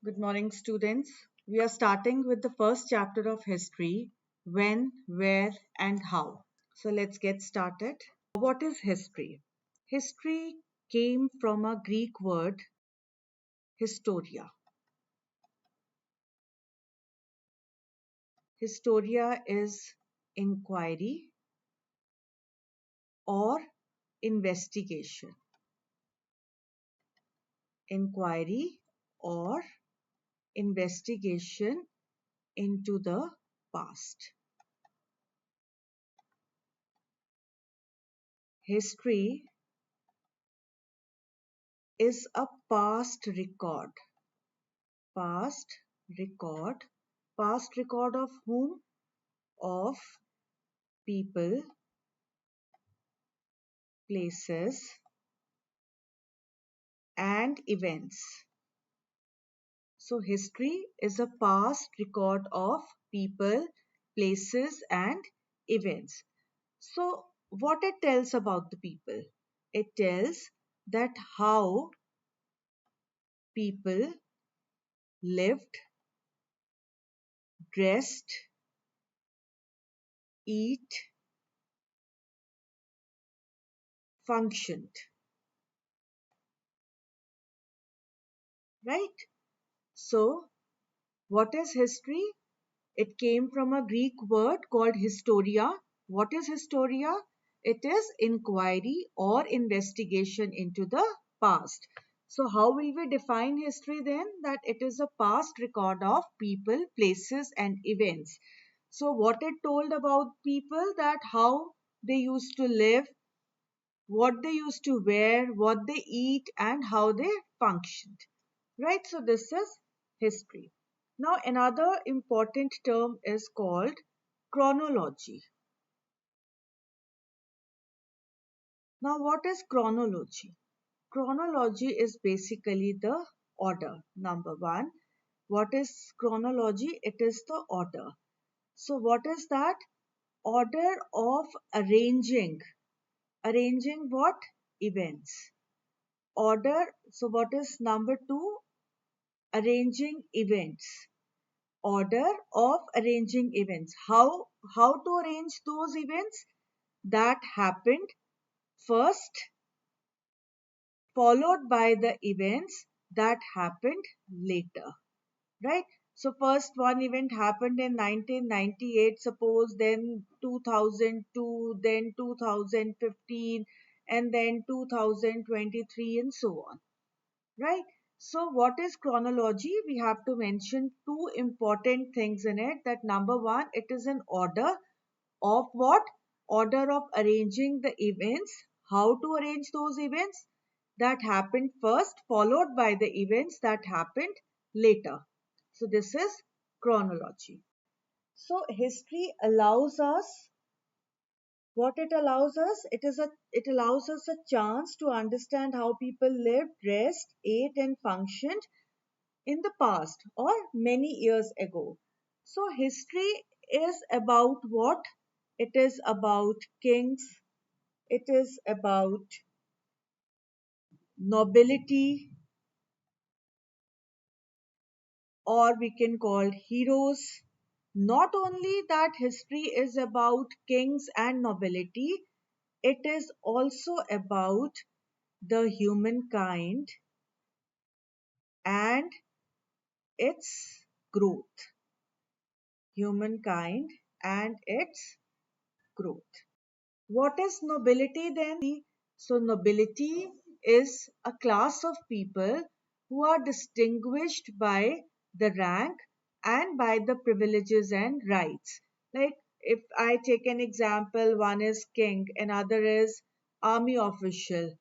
Good morning, students. We are starting with the first chapter of history: when, where, and how. So let's get started. What is history? History came from a Greek word, historia. Historia is inquiry or investigation. Inquiry or investigation into the past. History is a past record. Past record. Past record of whom? Of people, places, and events. So history is a past record of people, places, and events. So what it tells about the people? It tells that how people lived, dressed, eat, functioned, right? So what is history? It came from a Greek word called historia. What is historia? It is inquiry or investigation into the past. So how will we define history then? That it is a past record of people, places, and events. So what it told about people, that how they used to live, what they used to wear, what they eat, and how they functioned. Right? So this is history. Now another important term is called chronology. Now what is chronology? Chronology is basically the order. Number one, what is chronology? It is the order. So what is that? Order of arranging. Arranging what? Events. Order. So what is number two? Arranging events. Order of arranging events. How to arrange those events that happened first, followed by the events that happened later, right? So first one event happened in 1998, suppose, then 2002, then 2015, and then 2023, and so on, right? So what is chronology? We have to mention two important things in it. That number one, it is an order of what? Order of arranging the events. How to arrange those events that happened first, followed by the events that happened later. So this is chronology. So history allows us, what it allows us? It allows us a chance to understand how people lived, dressed, ate, and functioned in the past or many years ago. So history is about what? It is about kings, it is about nobility, or we can call heroes. Not only that history is about kings and nobility, it is also about the humankind and its growth. Humankind and its growth. What is nobility then? So nobility is a class of people who are distinguished by the rank and by the privileges and rights. Like if I take an example, one is king, another is army official,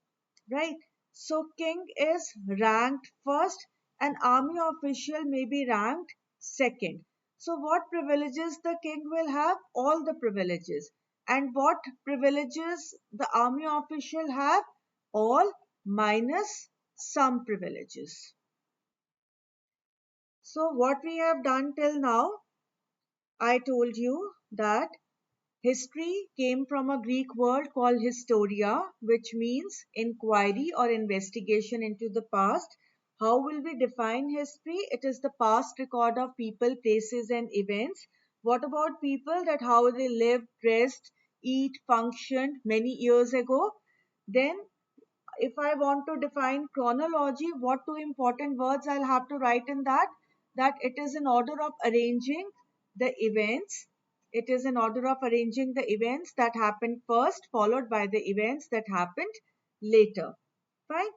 right? So king is ranked first and army official may be ranked second. So what privileges the king will have? All the privileges. And what privileges the army official have? All minus some privileges. So what we have done till now, I told you that history came from a Greek word called historia, which means inquiry or investigation into the past. How will we define history? It is the past record of people, places, and events. What about people, that how they lived, dressed, eat, functioned many years ago? Then if I want to define chronology, what two important words I'll have to write in that? That it is in order of arranging the events. It is in order of arranging the events that happened first, followed by the events that happened later. Fine.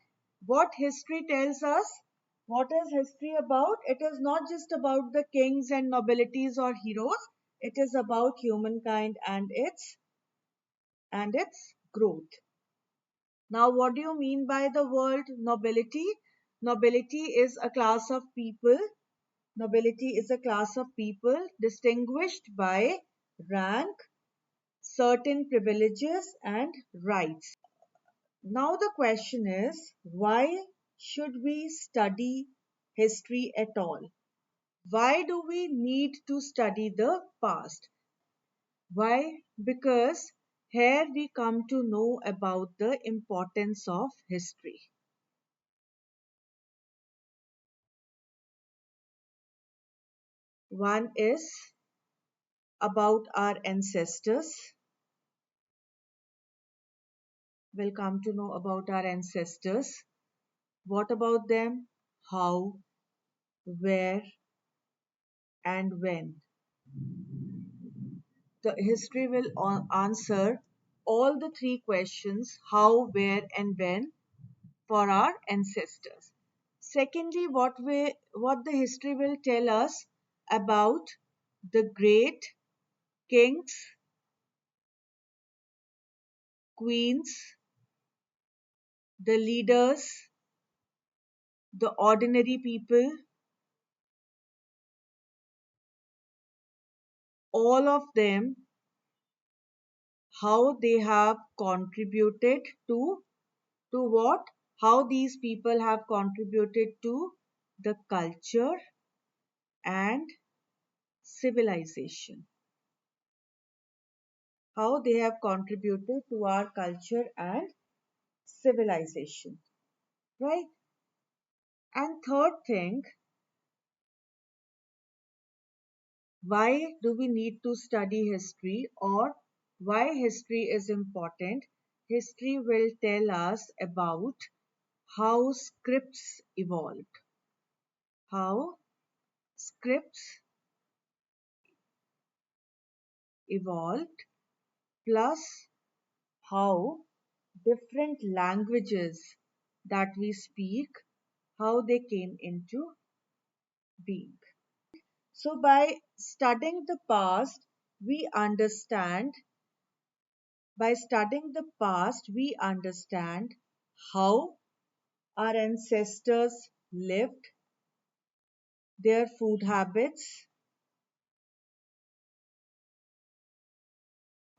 What history tells us? What is history about? It is not just about the kings and nobilities or heroes. It is about humankind and its growth. Now, what do you mean by the word nobility? Nobility is a class of people. Nobility is a class of people distinguished by rank, certain privileges, and rights. Now, the question is, why should we study history at all? Why do we need to study the past? Why? Because here we come to know about the importance of history. One is about our ancestors. We'll come to know about our ancestors. What about them? How, where, and when? The history will answer all the three questions: how, where, and when for our ancestors. Secondly, what the history will tell us about the great kings, queens, the leaders, the ordinary people, all of them, how they have contributed to what? How these people have contributed to the culture and civilization. How they have contributed to our culture and civilization. Right? And third thing, why do we need to study history, or why history is important? History will tell us about how scripts evolved. How scripts evolved, plus how different languages that we speak, how they came into being. So by studying the past, we understand, we understand how our ancestors lived, their food habits,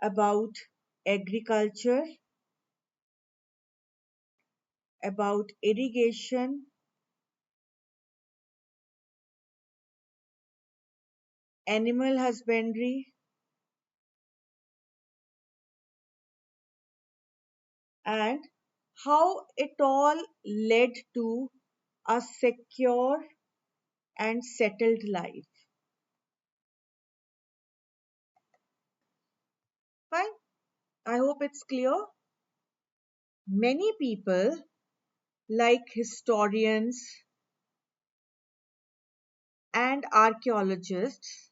about agriculture, about irrigation, animal husbandry, and how it all led to a secure and settled life. Fine. I hope it's clear. Many people, like historians and archaeologists,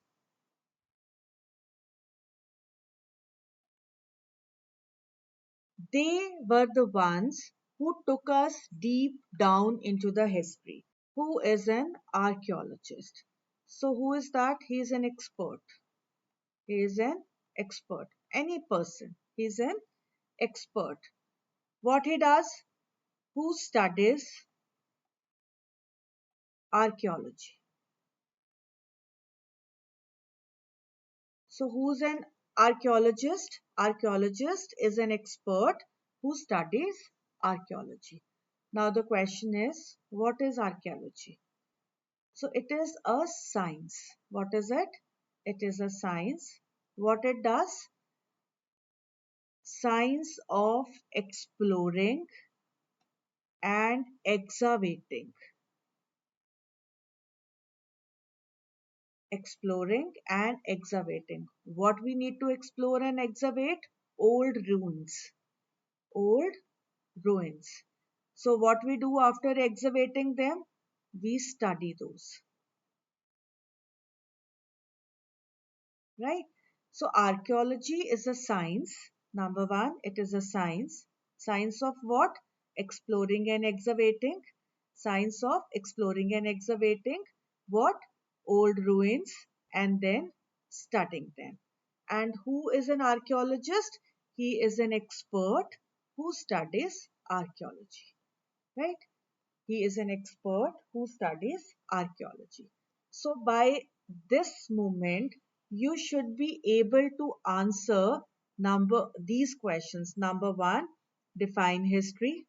they were the ones who took us deep down into the history. Who is an archaeologist? So, who is that? He is an expert. He is an expert. Any person. He is an expert. What he does? Who studies archaeology? So, who's an archaeologist? Archaeologist is an expert who studies archaeology. Now, the question is, what is archaeology? So, it is a science. What is it? It is a science. What it does? Science of exploring and excavating. exploring and excavating. What we need to explore and excavate? Old ruins. Old ruins. So what we do after excavating them? We study those, right? So archaeology is a science. Number one, it is a science. Science of what? Exploring and excavating. Science of exploring and excavating what? Old ruins and then studying them. And who is an archaeologist? He is an expert who studies archaeology, right? He is an expert who studies archaeology. So by this moment, you should be able to answer these questions. Number one, define history.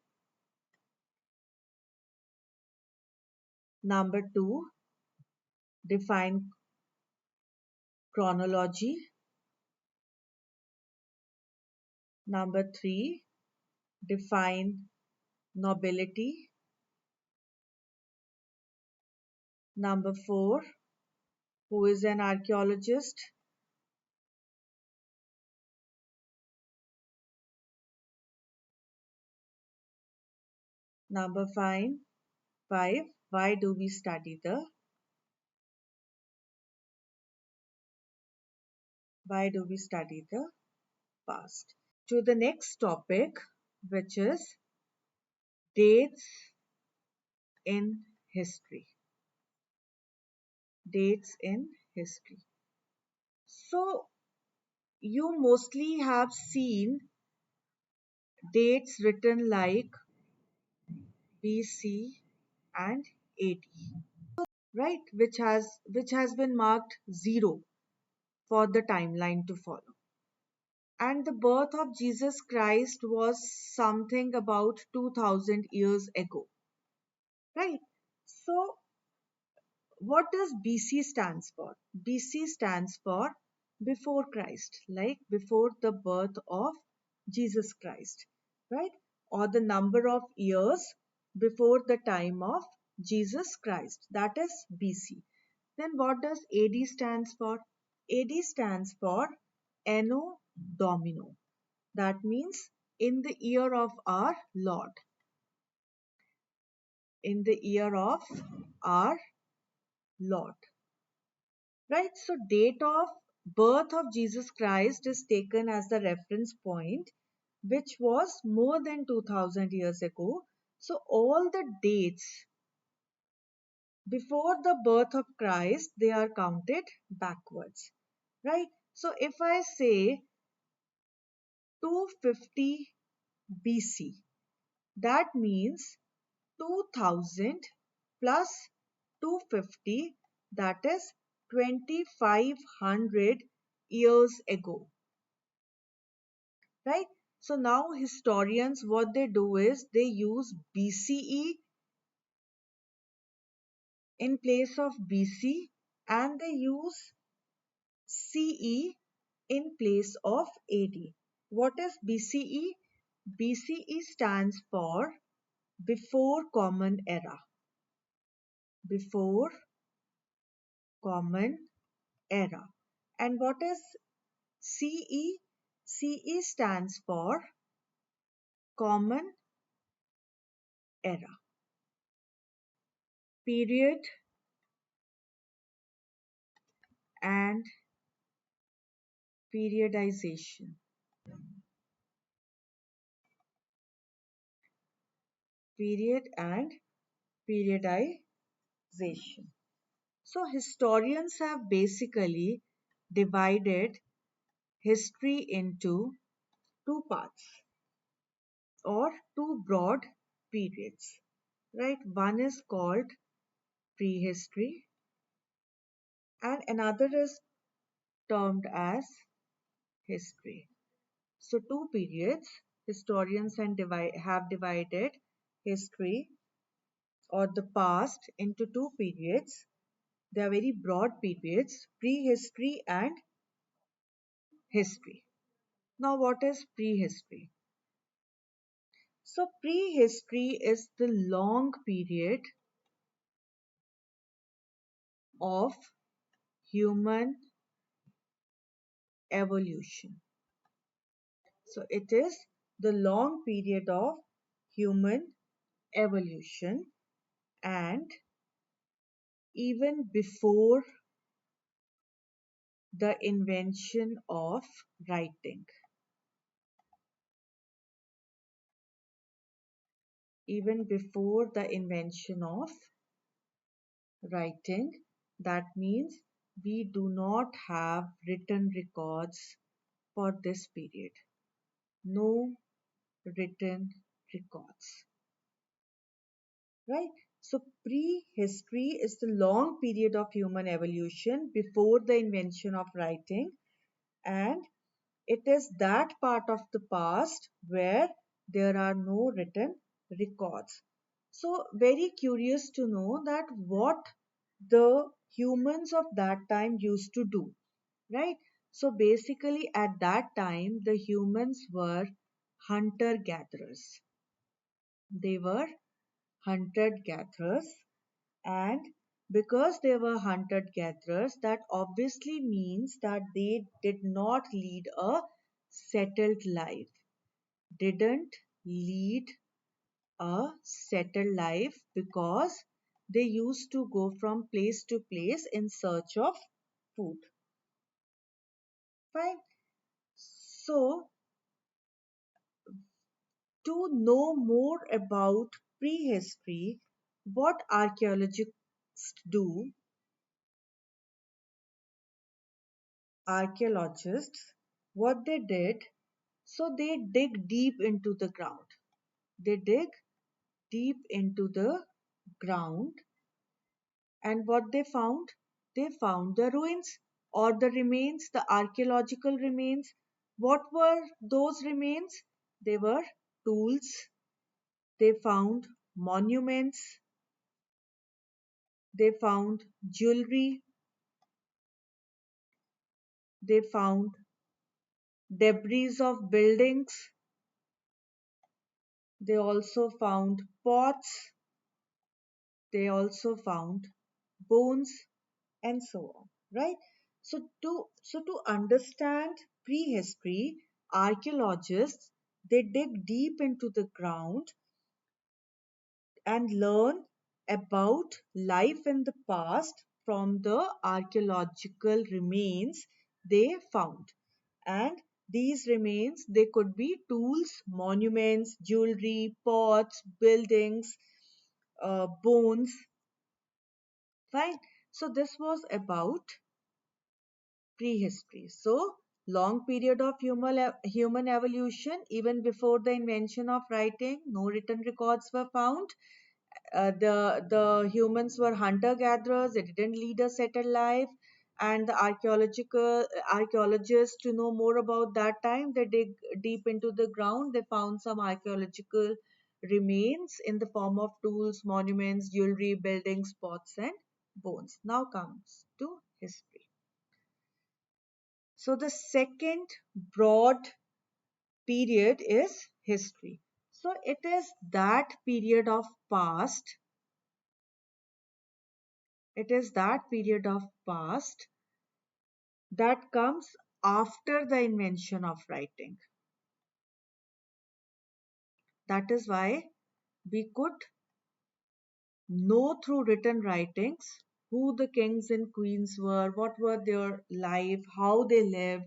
Number two, define chronology. Number three, define nobility. Number four, who is an archaeologist? Number five, why do we study the past? To the next topic, which is dates in history. Dates in history. So, you mostly have seen dates written like BC and AD, right? Which has been marked 0 for the timeline to follow. And the birth of Jesus Christ was something about 2000 years ago, right? So, what does BC stands for? BC stands for before Christ, like before the birth of Jesus Christ, right? Or the number of years before the time of Jesus Christ. That is BC. Then what does AD stands for? AD stands for Anno Domino. That means in the year of our Lord. In the year of our Lord. Right, so date of birth of Jesus Christ is taken as the reference point, which was more than 2000 years ago. So all the dates before the birth of Christ, they are counted backwards, right? So if I say 250 BC, that means 2000 plus 250, that is 2500 years ago, right? So now historians, what they do is they use BCE in place of BC, and they use CE in place of AD. What is BCE? BCE stands for before common era. Before common era. And what is CE? CE stands for common era. Period and periodization. Period and periodization. So historians have basically divided history into two parts or two broad periods, right? One is called prehistory and another is termed as history. So two periods, historians have divided history or the past into two periods. They are very broad periods, prehistory and history. Now, what is prehistory? So, prehistory is the long period of human evolution. So it is the long period of human evolution, and even before the invention of writing. Even before the invention of writing, that means we do not have written records for this period. No written records. Right? So, prehistory is the long period of human evolution before the invention of writing, and it is that part of the past where there are no written records. So, very curious to know that what the humans of that time used to do, right? So, basically, at that time, the humans were hunter gatherers. They were hunter gatherers, and because they were hunter gatherers, that obviously means that they did not lead a settled life, didn't lead a settled life, because they used to go from place to place in search of food. Fine. So, to know more about prehistory, what archaeologists do, archaeologists, what they did, so they dig deep into the ground. They dig deep into the ground, and what they found? They found the ruins or the remains, the archaeological remains. What were those remains? They were tools. They found monuments. They found jewelry. They found debris of buildings. They also found pots. They also found bones, and so on, right? So to understand prehistory, archaeologists, they dig deep into the ground and learn about life in the past from the archaeological remains they found. And these remains, they could be tools, monuments, jewelry, pots, buildings, bones. Fine. So this was about prehistory. So, long period of human evolution, even before the invention of writing, no written records were found. The humans were hunter gatherers. They didn't lead a settled life. And the archaeologists, to know more about that time, they dig deep into the ground. They found some archaeological remains in the form of tools, monuments, jewelry, buildings, pots, and bones. Now comes to history. So the second broad period is history. So it is that period of past, it is that period of past that comes after the invention of writing. That is why we could know through written writings who the kings and queens were, what were their life, how they lived,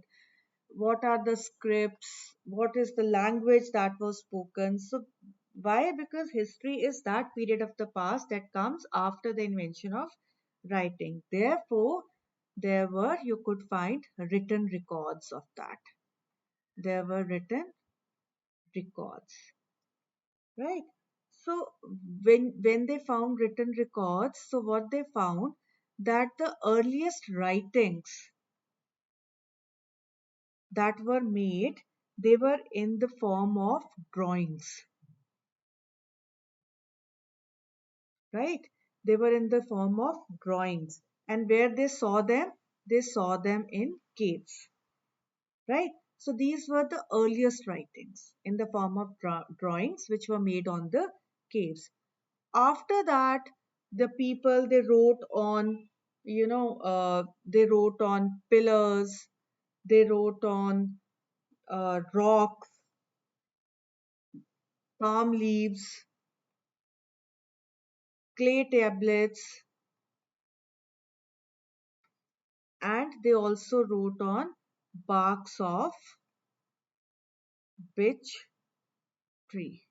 what are the scripts, what is the language that was spoken. So why? Because history is that period of the past that comes after the invention of writing. Therefore, there were, you could find written records of that. There were written records, right? So when they found written records, so what they found, that the earliest writings that were made, they were in the form of drawings, right? They were in the form of drawings. And where they saw them in caves, right? So these were the earliest writings in the form of drawings which were made on the caves. After that, the people, they wrote on they wrote on pillars, they wrote on rocks, palm leaves, clay tablets, and they also wrote on barks of beech tree.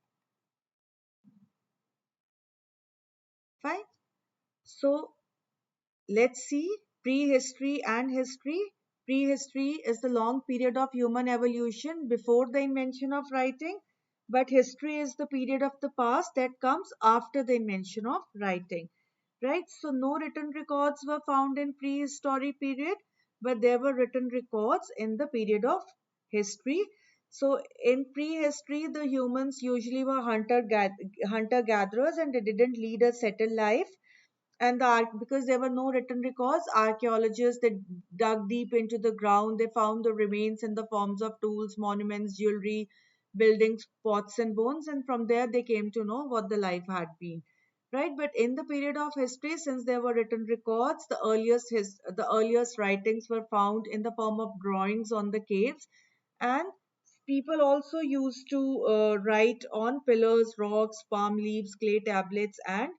Fine. So let's see prehistory and history. Prehistory is the long period of human evolution before the invention of writing, but history is the period of the past that comes after the invention of writing. Right? So no written records were found in prehistory period, but there were written records in the period of history. So in prehistory, the humans usually were hunter gatherers, and they didn't lead a settled life. And because there were no written records, archaeologists, they dug deep into the ground. They found the remains in the forms of tools, monuments, jewelry, buildings, pots and bones, and from there they came to know what the life had been. Right? But in the period of history, since there were written records, the earliest writings were found in the form of drawings on the caves, and people also used to write on pillars, rocks, palm leaves, clay tablets, and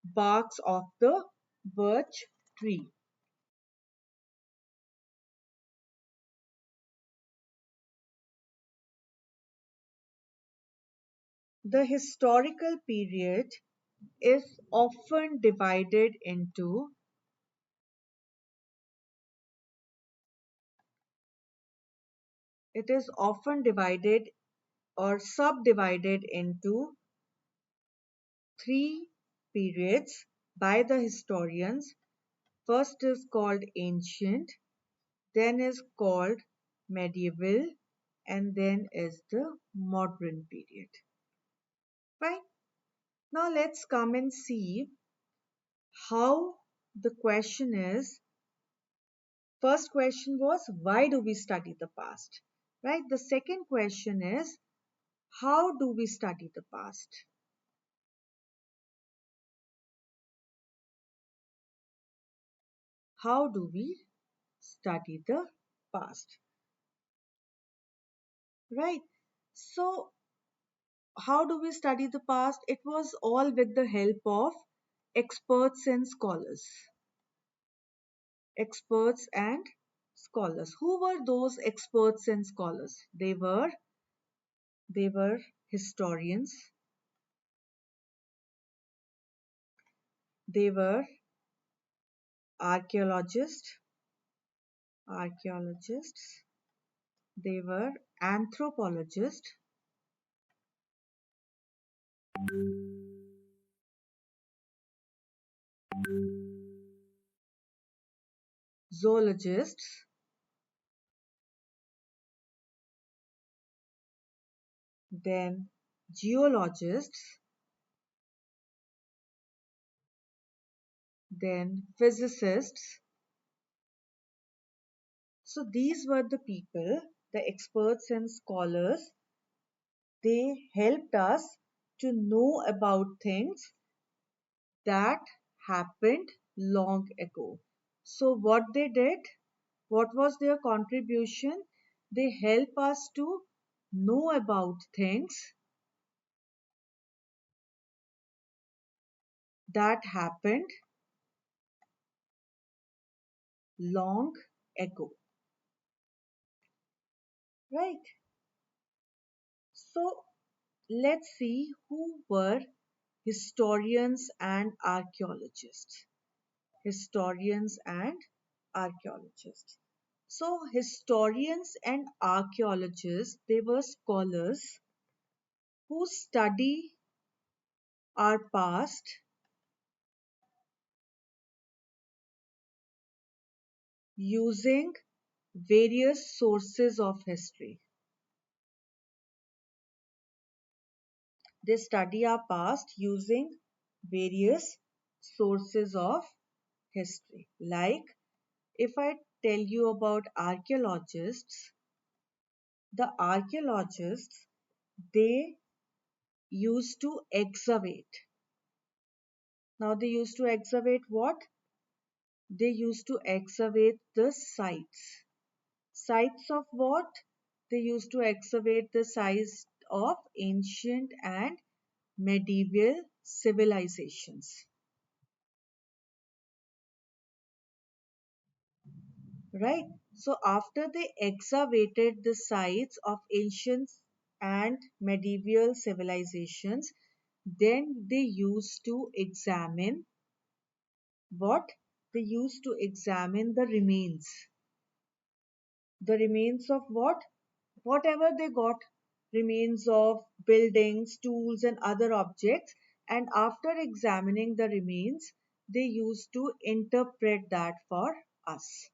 barks of the birch tree. The historical period is often divided into it is often divided or subdivided into three periods by the historians. First is called ancient, then is called medieval, and then is the modern period. Fine. Now let's come and see how the question is. First question was, why do we study the past? Right? The second question is, how do we study the past? How do we study the past? Right? So, how do we study the past? It was all with the help of experts and scholars. Experts and scholars. Who were those experts and scholars? They were historians, they were archaeologists, archaeologists, they were anthropologists, zoologists, then geologists, then physicists. So these were the people, the experts and scholars. They helped us to know about things that happened long ago. So what they did, what was their contribution? They help us to know about things that happened long ago. Right? So let's see who were historians and archaeologists. Historians and archaeologists. So historians and archaeologists, they were scholars who study our past using various sources of history. They study our past using various sources of history. Like if I tell you about archaeologists, the archaeologists, they used to excavate. Now they used to excavate what? they used to excavate the sites. Sites of what? They used to excavate the sites of ancient and medieval civilizations. Right? So after they excavated the sites of ancient and medieval civilizations, then they used to examine what? They used to examine the remains. The remains of what? Whatever they got, remains of buildings, tools, and other objects. And after examining the remains, they used to interpret that for us.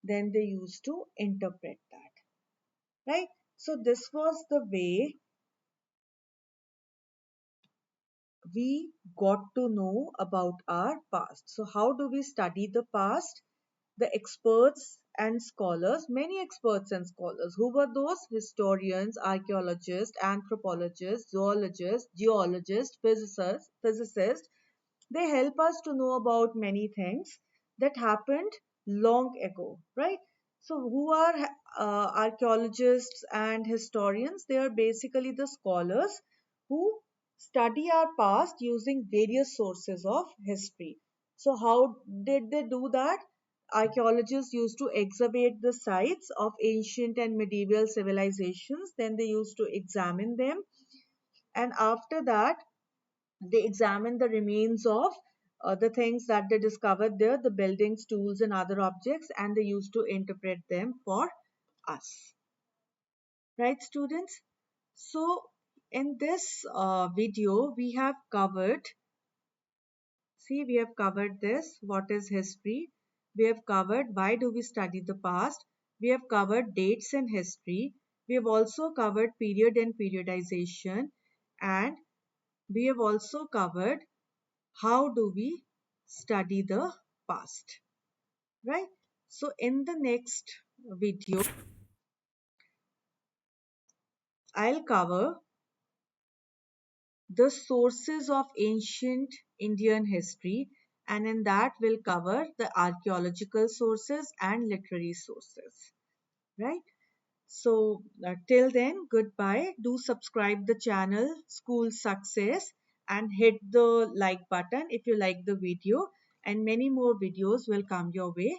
Then they used to interpret that. Right? So, this was the way we got to know about our past. So, how do we study the past? The experts and scholars, many experts and scholars, who were those? Historians, archaeologists, anthropologists, zoologists, geologists, physicists. They help us to know about many things that happened long ago, right? So, who are archaeologists and historians? They are basically the scholars who study our past using various sources of history. So, how did they do that? Archaeologists used to excavate the sites of ancient and medieval civilizations, then they used to examine them, and after that, they examined the remains of the things that they discovered there, the buildings, tools, and other objects, and they used to interpret them for us. Right, students? So, in this video, we have covered, see, we have covered this, what is history? We have covered why do we study the past? We have covered dates in history. We have also covered period and periodization. And we have also covered how do we study the past, right? So in the next video, I'll cover the sources of ancient Indian history, and in that we'll cover the archaeological sources and literary sources, right? So till then, goodbye. Do subscribe the channel School Success and hit the like button if you like the video, and many more videos will come your way.